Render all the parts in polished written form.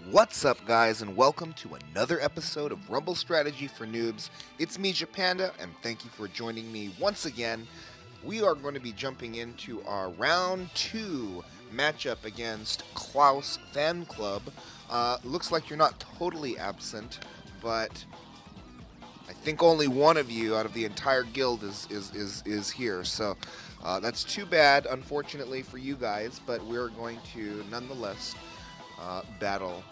What's up, guys, and welcome to another episode of Rumble Strategy for Noobs. It's me, Panda, and thank you for joining me once again. We are going to be jumping into our round 2 matchup against Klaus Fanclub. Looks like you're not totally absent, but I think only one of you out of the entire guild is here. So that's too bad, unfortunately, for you guys, but we're going to nonetheless battle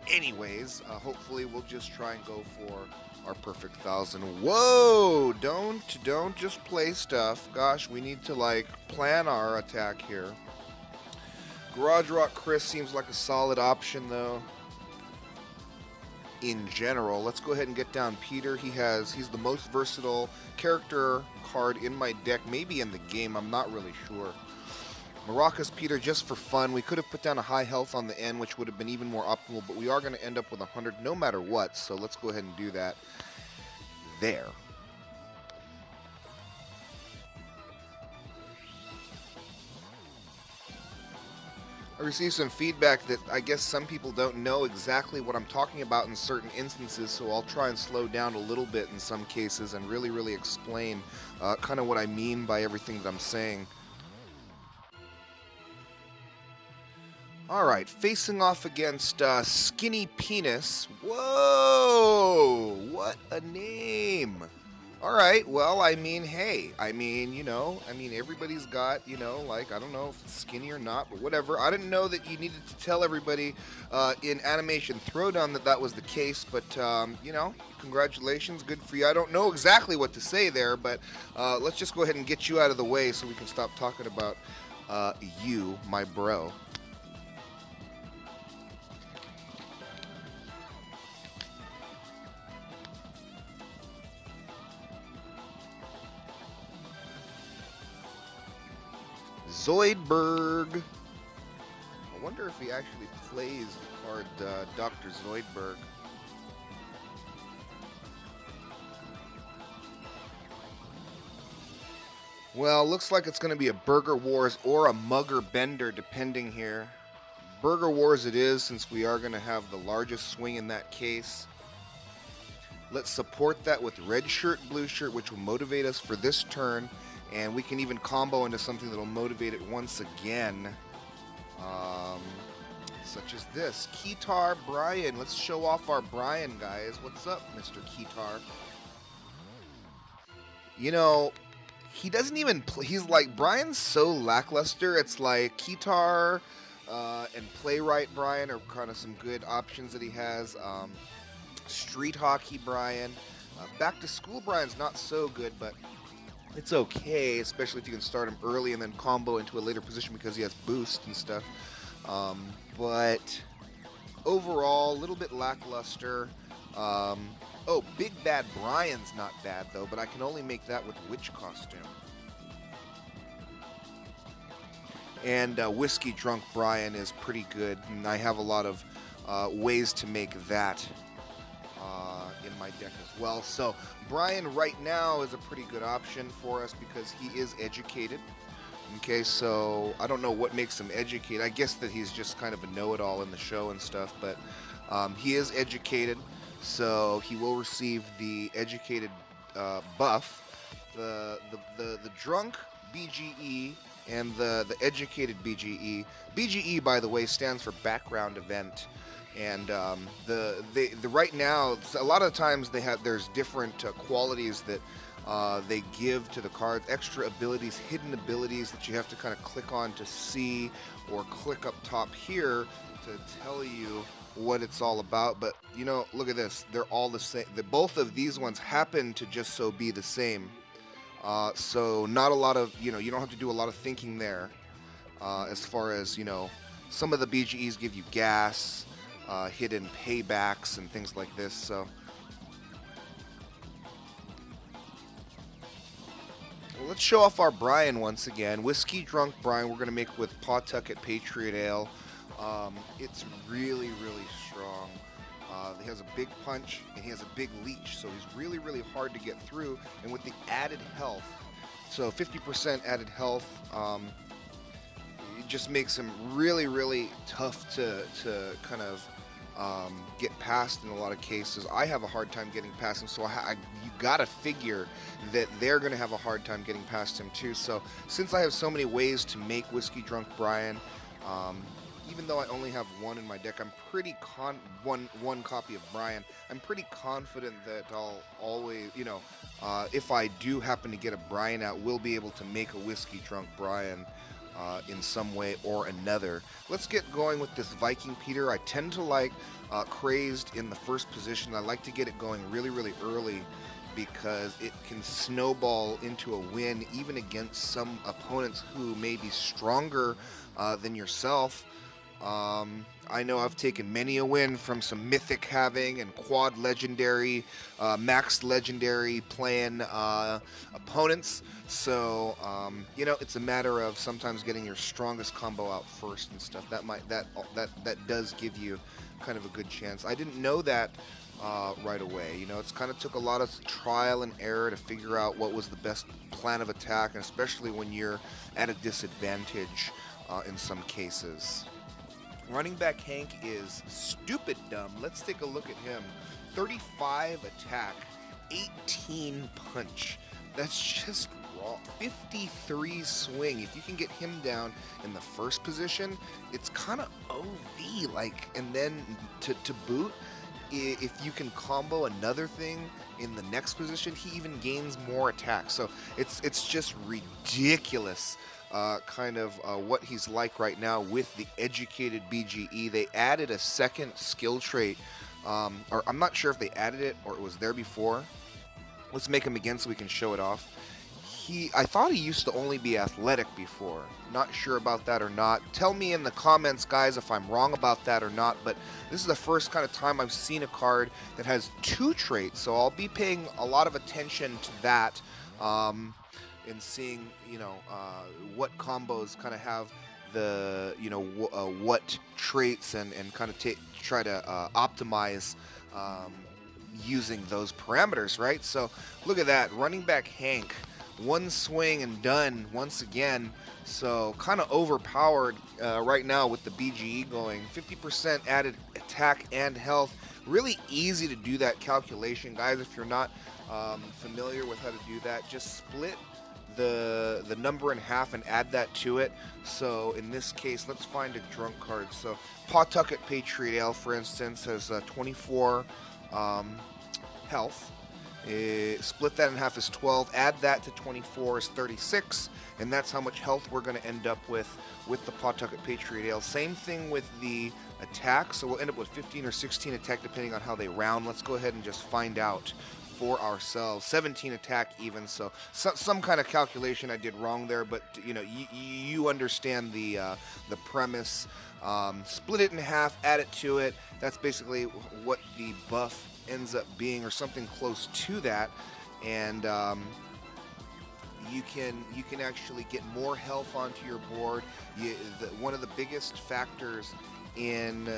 anyways. Hopefully we'll just try and go for our perfect 1,000. Whoa! Don't just play stuff. Gosh, we need to like plan our attack here. Garage Rock Chris seems like a solid option though. In general, let's go ahead and get down Peter. He's the most versatile character card in my deck, maybe in the game. I'm not really sure. Maracas Peter just for fun. We could have put down a high health on the end, which would have been even more optimal, but we are going to end up with 100 no matter what, so let's go ahead and do that there. I received some feedback that I guess some people don't know exactly what I'm talking about in certain instances, so I'll try and slow down a little bit in some cases and really explain kind of what I mean by everything that I'm saying. Alright, facing off against Skinny Penis. Whoa! What a name! Alright, well, I mean, hey, everybody's got, like, I don't know if it's skinny or not, but whatever. I didn't know that you needed to tell everybody in Animation Throwdown that was the case, but, congratulations, good for you. I don't know exactly what to say there, but let's just go ahead and get you out of the way so we can stop talking about you, my bro. Zoidberg. I wonder if he actually plays the card Dr. Zoidberg. Well, looks like it's going to be a Burger Wars or a Mugger Bender, depending here. Burger Wars it is, since we are going to have the largest swing in that case. Let's support that with red shirt, blue shirt, which will motivate us for this turn. And we can even combo into something that will motivate it once again. Such as this. Keytar Brian. Let's show off our Brian, guys. What's up, Mr. Keytar? You know, he doesn't even play. He's like, Brian's so lackluster. It's like Keytar and Playwright Brian are kind of some good options that he has. Street Hockey Brian. Back to School Brian's not so good, but it's okay, especially if you can start him early and then combo into a later position because he has boost and stuff. But overall, a little bit lackluster. Oh, Big Bad Brian's not bad, though, but I can only make that with Witch Costume. And Whiskey Drunk Brian is pretty good, and I have a lot of ways to make that in my deck as well. So Brian right now is a pretty good option for us because he is educated. Okay, so I don't know what makes him educated. I guess that he's just kind of a know-it-all in the show and stuff, but he is educated, so he will receive the educated buff. The drunk BGE and the educated BGE. BGE, by the way, stands for background event. And the right now, a lot of times there's different qualities that they give to the cards, extra abilities, hidden abilities that you have to kind of click on to see, or click up top here to tell you what it's all about. But look at this, they're all the same. Both of these ones happen to just so be the same. So not a lot of, you don't have to do a lot of thinking there. As far as, some of the BGEs give you gas, hidden paybacks and things like this. So well, let's show off our Brian once again. Whiskey Drunk Brian we're going to make with Pawtucket Patriot Ale. It's really strong. He has a big punch and he has a big leech, so he's really hard to get through. And with the added health, so 50% added health, it just makes him really tough to kind of get past in a lot of cases. I have a hard time getting past him, so you gotta figure that they're gonna have a hard time getting past him too. So since I have so many ways to make Whiskey Drunk Brian, even though I only have one in my deck, I'm pretty one copy of Brian. I'm pretty confident that I'll always, if I do happen to get a Brian out, we'll be able to make a Whiskey Drunk Brian in some way or another. Let's get going with this Viking Peter. I tend to like Crazed in the first position. I like to get it going really, really early because it can snowball into a win even against some opponents who may be stronger than yourself. I know I've taken many a win from some mythic having and quad legendary, maxed legendary playing opponents. So it's a matter of sometimes getting your strongest combo out first and stuff. That does give you kind of a good chance. I didn't know that right away. It's kind of took a lot of trial and error to figure out what was the best plan of attack, and especially when you're at a disadvantage in some cases. Running back Hank is stupid dumb. Let's take a look at him. 35 attack, 18 punch. That's just raw. 53 swing. If you can get him down in the first position, it's kind of OV. And then to boot, if you can combo another thing in the next position, he even gains more attack. So it's just ridiculous. What he's like right now with the educated BGE. They added a second skill trait, or I'm not sure if they added it or it was there before. Let's make him again so we can show it off. I thought he used to only be athletic before. Not sure about that or not. Tell me in the comments, guys, if I'm wrong about that or not, but this is the first kind of time I've seen a card that has two traits, so I'll be paying a lot of attention to that. And seeing, what combos kind of have the, what traits and kind of try to optimize using those parameters, right? So look at that, running back Hank, one swing and done once again. So kind of overpowered right now with the BGE going. 50% added attack and health. Really easy to do that calculation, guys. If you're not familiar with how to do that, just split the number in half and add that to it. So in this case, let's find a drunk card. So Pawtucket Patriot Ale, for instance, has 24 health. Split that in half is 12. Add that to 24 is 36, and that's how much health we're going to end up with the Pawtucket Patriot Ale. Same thing with the attack, so we'll end up with 15 or 16 attack depending on how they round. Let's go ahead and just find out for ourselves. 17 attack even, so some kind of calculation I did wrong there, but you understand the premise. Split it in half, add it to it. That's basically what the buff ends up being, or something close to that, and you can actually get more health onto your board. One of the biggest factors in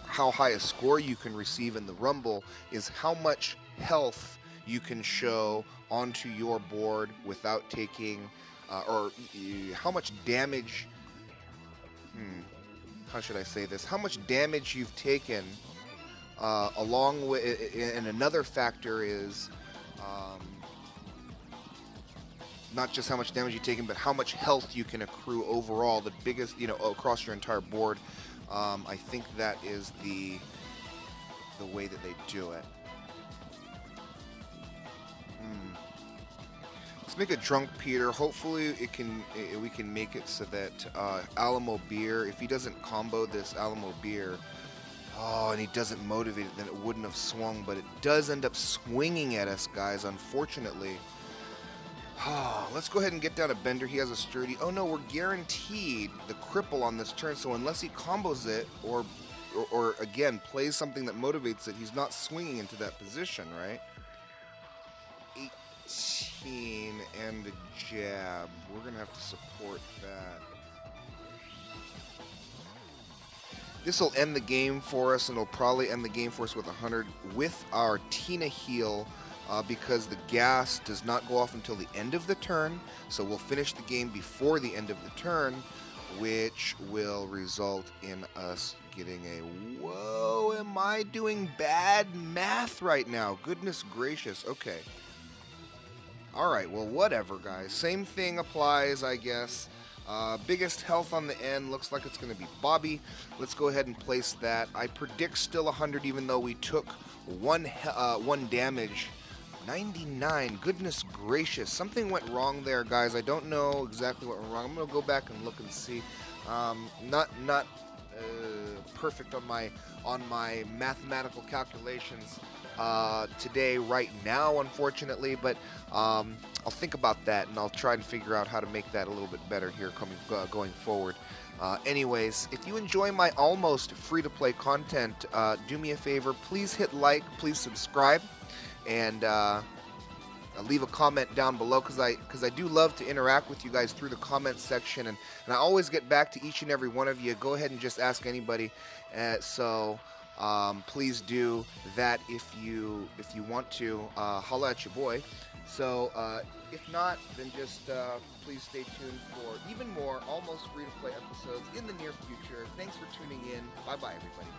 how high a score you can receive in the Rumble is how much health you can show onto your board without taking, or how much damage, how should I say this, how much damage you've taken, along with, and another factor is not just how much damage you've taken, but how much health you can accrue overall, the biggest, across your entire board. I think that is the way that they do it. Let's make a drunk Peter. Hopefully we can make it so that Alamo Beer, if he doesn't combo this Alamo Beer, and he doesn't motivate it, then it wouldn't have swung, but it does end up swinging at us, guys, unfortunately. Let's go ahead and get down a Bender. He has a sturdy. Oh no, we're guaranteed the cripple on this turn, so unless he combos it or again plays something that motivates it, he's not swinging into that position, right? 18 and a jab. We're gonna have to support that. This will end the game for us, and it'll probably end the game for us with 100 with our Tina heal, because the gas does not go off until the end of the turn, so we'll finish the game before the end of the turn, which will result in us getting a, whoa, am I doing bad math right now? Goodness gracious. Okay. Alright, well, whatever, guys. Same thing applies, I guess. Biggest health on the end looks like it's going to be Bobby. Let's go ahead and place that. I predict still 100, even though we took one damage. 99. Goodness gracious. Something went wrong there, guys. I don't know exactly what went wrong. I'm going to go back and look and see. Not perfect on my mathematical calculations today right now, unfortunately, but I'll think about that and I'll try and figure out how to make that a little bit better here going forward. Anyways, if you enjoy my almost free-to-play content, do me a favor, please hit like, please subscribe, and leave a comment down below, because I do love to interact with you guys through the comment section, and I always get back to each and every one of you. Go ahead and just ask anybody. So please do that if you want to. Holla at your boy. So if not, then just please stay tuned for even more almost free to play episodes in the near future. Thanks for tuning in. Bye bye, everybody.